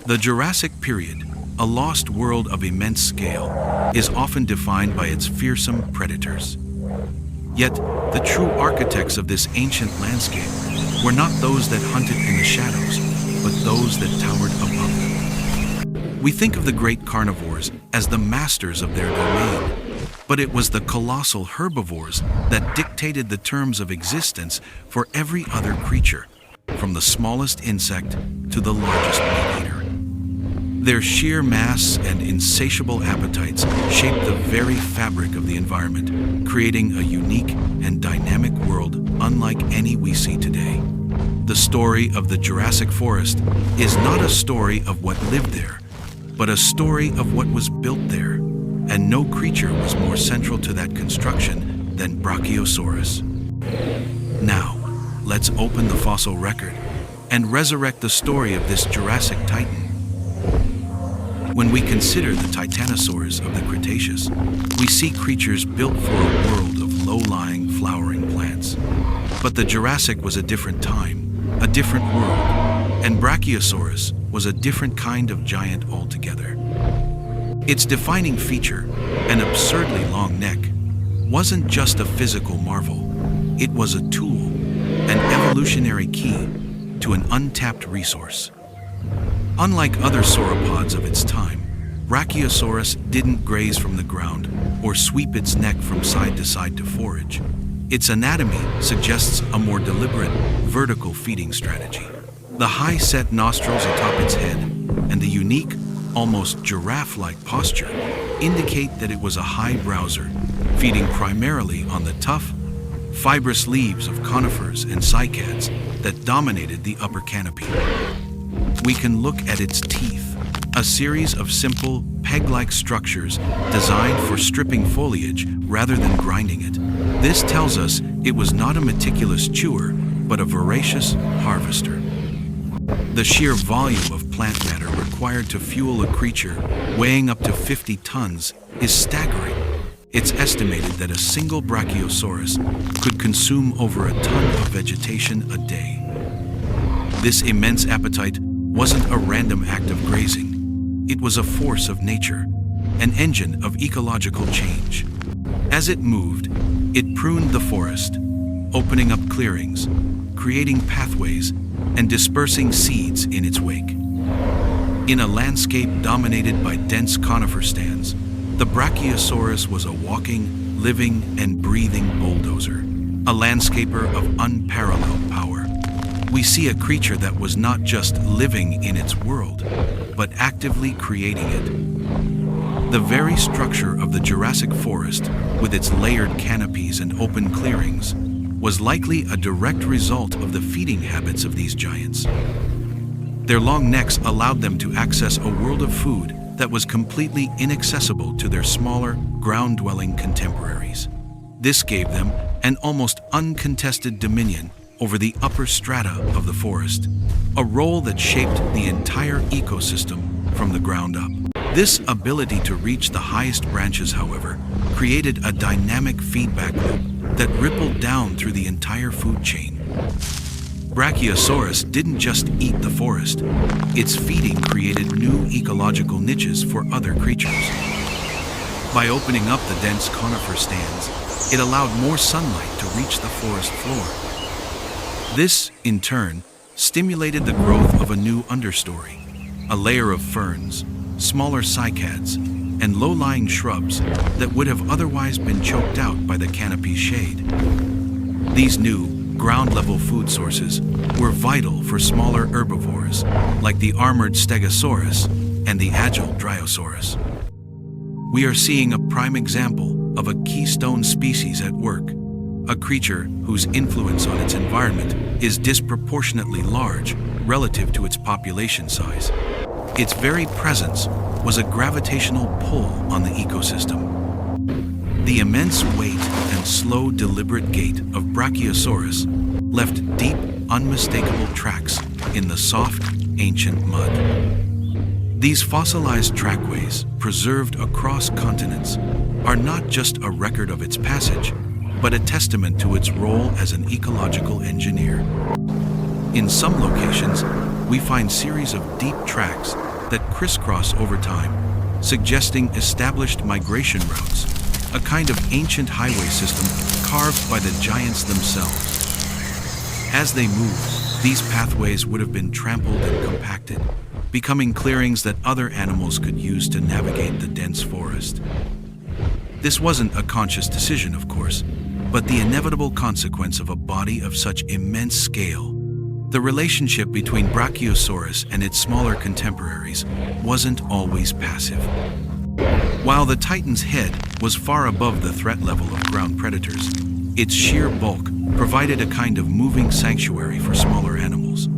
The Jurassic period, a lost world of immense scale, is often defined by its fearsome predators. Yet, the true architects of this ancient landscape were not those that hunted in the shadows, but those that towered above them. We think of the great carnivores as the masters of their domain, but it was the colossal herbivores that dictated the terms of existence for every other creature, from the smallest insect to the largest meat eater. Their sheer mass and insatiable appetites shaped the very fabric of the environment, creating a unique and dynamic world unlike any we see today. The story of the Jurassic Forest is not a story of what lived there, but a story of what was built there, and no creature was more central to that construction than Brachiosaurus. Now, let's open the fossil record and resurrect the story of this Jurassic titan. When we consider the titanosaurs of the Cretaceous, we see creatures built for a world of low-lying, flowering plants. But the Jurassic was a different time, a different world, and Brachiosaurus was a different kind of giant altogether. Its defining feature, an absurdly long neck, wasn't just a physical marvel. It was a tool, an evolutionary key to an untapped resource. Unlike other sauropods of its time, Brachiosaurus didn't graze from the ground or sweep its neck from side to side to forage. Its anatomy suggests a more deliberate, vertical feeding strategy. The high-set nostrils atop its head and the unique, almost giraffe-like posture indicate that it was a high browser, feeding primarily on the tough, fibrous leaves of conifers and cycads that dominated the upper canopy. We can look at its teeth, a series of simple, peg-like structures designed for stripping foliage rather than grinding it. This tells us it was not a meticulous chewer, but a voracious harvester. The sheer volume of plant matter required to fuel a creature weighing up to 50 tons is staggering. It's estimated that a single Brachiosaurus could consume over a ton of vegetation a day. This immense appetite wasn't a random act of grazing. It was a force of nature, an engine of ecological change. As it moved, it pruned the forest, opening up clearings, creating pathways, and dispersing seeds in its wake. In a landscape dominated by dense conifer stands, the Brachiosaurus was a walking, living, and breathing bulldozer, a landscaper of unparalleled power. We see a creature that was not just living in its world, but actively creating it. The very structure of the Jurassic Forest, with its layered canopies and open clearings, was likely a direct result of the feeding habits of these giants. Their long necks allowed them to access a world of food that was completely inaccessible to their smaller, ground-dwelling contemporaries. This gave them an almost uncontested dominion over the upper strata of the forest, a role that shaped the entire ecosystem from the ground up. This ability to reach the highest branches, however, created a dynamic feedback loop that rippled down through the entire food chain. Brachiosaurus didn't just eat the forest. Its feeding created new ecological niches for other creatures. By opening up the dense conifer stands, it allowed more sunlight to reach the forest floor. This, in turn, stimulated the growth of a new understory, a layer of ferns, smaller cycads, and low-lying shrubs that would have otherwise been choked out by the canopy's shade. These new, ground-level food sources were vital for smaller herbivores like the armored Stegosaurus and the agile Dryosaurus. We are seeing a prime example of a keystone species at work, a creature whose influence on its environment is disproportionately large relative to its population size. Its very presence was a gravitational pull on the ecosystem. The immense weight and slow, deliberate gait of Brachiosaurus left deep, unmistakable tracks in the soft, ancient mud. These fossilized trackways, preserved across continents, are not just a record of its passage, but a testament to its role as an ecological engineer. In some locations, we find series of deep tracks that crisscross over time, suggesting established migration routes, a kind of ancient highway system carved by the giants themselves. As they moved, these pathways would have been trampled and compacted, becoming clearings that other animals could use to navigate the dense forest. This wasn't a conscious decision, of course, but the inevitable consequence of a body of such immense scale. The relationship between Brachiosaurus and its smaller contemporaries wasn't always passive. While the Titan's head was far above the threat level of ground predators, its sheer bulk provided a kind of moving sanctuary for smaller animals.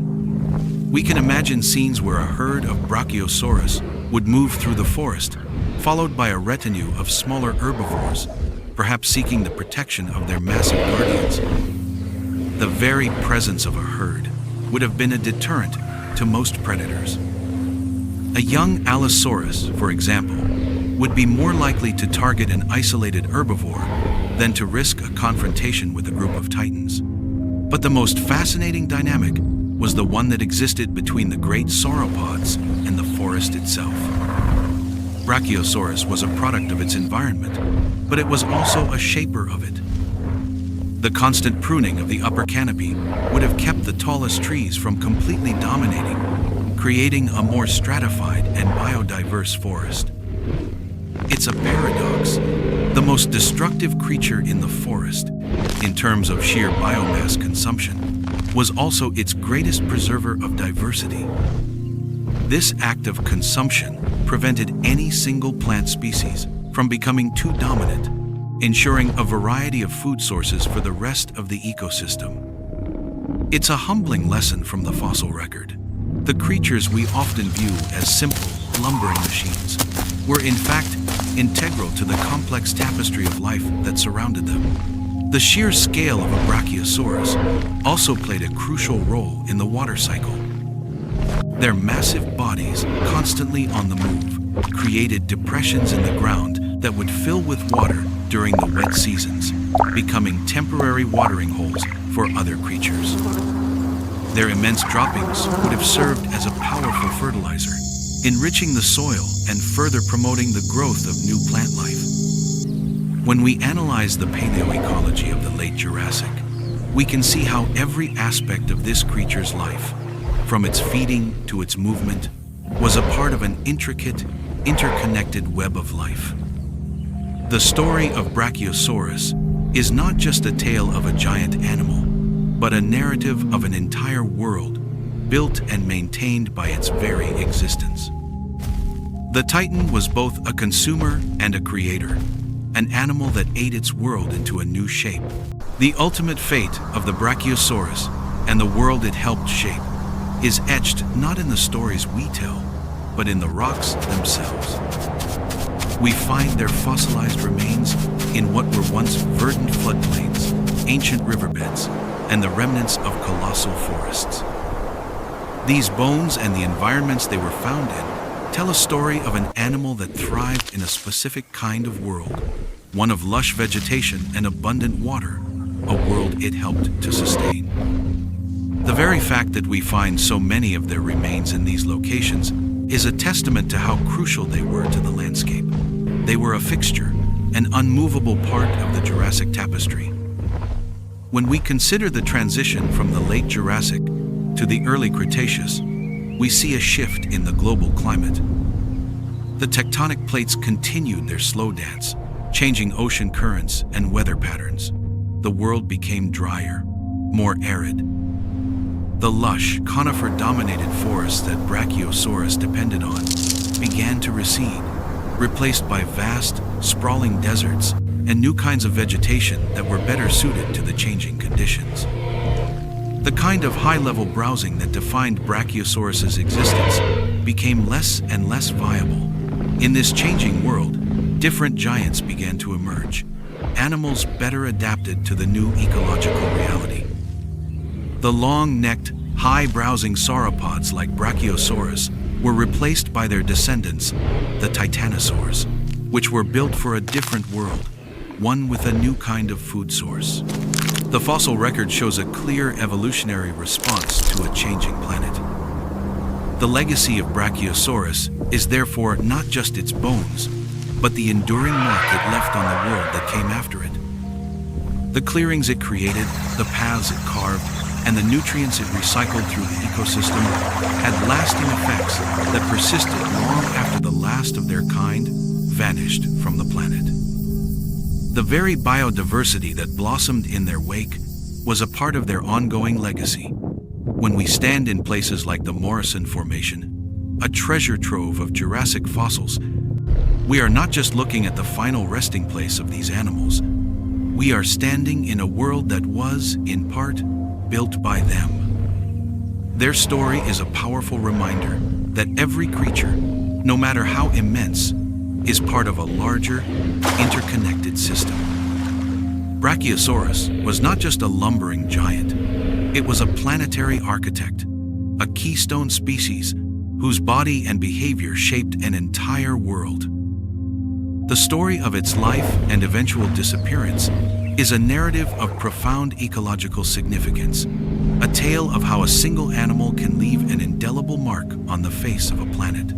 We can imagine scenes where a herd of Brachiosaurus would move through the forest, followed by a retinue of smaller herbivores, perhaps seeking the protection of their massive guardians. The very presence of a herd would have been a deterrent to most predators. A young Allosaurus, for example, would be more likely to target an isolated herbivore than to risk a confrontation with a group of titans. But the most fascinating dynamic was the one that existed between the great sauropods and the forest itself. Brachiosaurus was a product of its environment, but it was also a shaper of it. The constant pruning of the upper canopy would have kept the tallest trees from completely dominating, creating a more stratified and biodiverse forest. It's a paradox. The most destructive creature in the forest, in terms of sheer biomass consumption, was also its greatest preserver of diversity. This act of consumption prevented any single plant species from becoming too dominant, ensuring a variety of food sources for the rest of the ecosystem. It's a humbling lesson from the fossil record. The creatures we often view as simple, lumbering machines were in fact integral to the complex tapestry of life that surrounded them. The sheer scale of a Brachiosaurus also played a crucial role in the water cycle. Their massive bodies, constantly on the move, created depressions in the ground that would fill with water during the wet seasons, becoming temporary watering holes for other creatures. Their immense droppings would have served as a powerful fertilizer, enriching the soil and further promoting the growth of new plant life. When we analyze the paleoecology of the late Jurassic, we can see how every aspect of this creature's life, from its feeding to its movement, was a part of an intricate, interconnected web of life. The story of Brachiosaurus is not just a tale of a giant animal, but a narrative of an entire world built and maintained by its very existence. The Titan was both a consumer and a creator, an animal that ate its world into a new shape. The ultimate fate of the Brachiosaurus and the world it helped shape is etched not in the stories we tell, but in the rocks themselves. We find their fossilized remains in what were once verdant floodplains, ancient riverbeds, and the remnants of colossal forests. These bones and the environments they were found in tell a story of an animal that thrived in a specific kind of world, one of lush vegetation and abundant water, a world it helped to sustain. The very fact that we find so many of their remains in these locations is a testament to how crucial they were to the landscape. They were a fixture, an unmovable part of the Jurassic tapestry. When we consider the transition from the late Jurassic to the early Cretaceous, we see a shift in the global climate. The tectonic plates continued their slow dance, changing ocean currents and weather patterns. The world became drier, more arid. The lush, conifer-dominated forests that Brachiosaurus depended on began to recede, replaced by vast, sprawling deserts and new kinds of vegetation that were better suited to the changing conditions. The kind of high-level browsing that defined Brachiosaurus's existence became less and less viable. In this changing world, different giants began to emerge, animals better adapted to the new ecological reality. The long-necked, high-browsing sauropods like Brachiosaurus were replaced by their descendants, the Titanosaurs, which were built for a different world, one with a new kind of food source. The fossil record shows a clear evolutionary response to a changing planet. The legacy of Brachiosaurus is therefore not just its bones, but the enduring mark it left on the world that came after it. The clearings it created, the paths it carved, and the nutrients it recycled through the ecosystem had lasting effects that persisted long after the last of their kind vanished from the planet. The very biodiversity that blossomed in their wake was a part of their ongoing legacy. When we stand in places like the Morrison Formation, a treasure trove of Jurassic fossils, we are not just looking at the final resting place of these animals. We are standing in a world that was, in part, built by them. Their story is a powerful reminder that every creature, no matter how immense, is part of a larger, interconnected system. Brachiosaurus was not just a lumbering giant. It was a planetary architect, a keystone species whose body and behavior shaped an entire world. The story of its life and eventual disappearance is a narrative of profound ecological significance, a tale of how a single animal can leave an indelible mark on the face of a planet.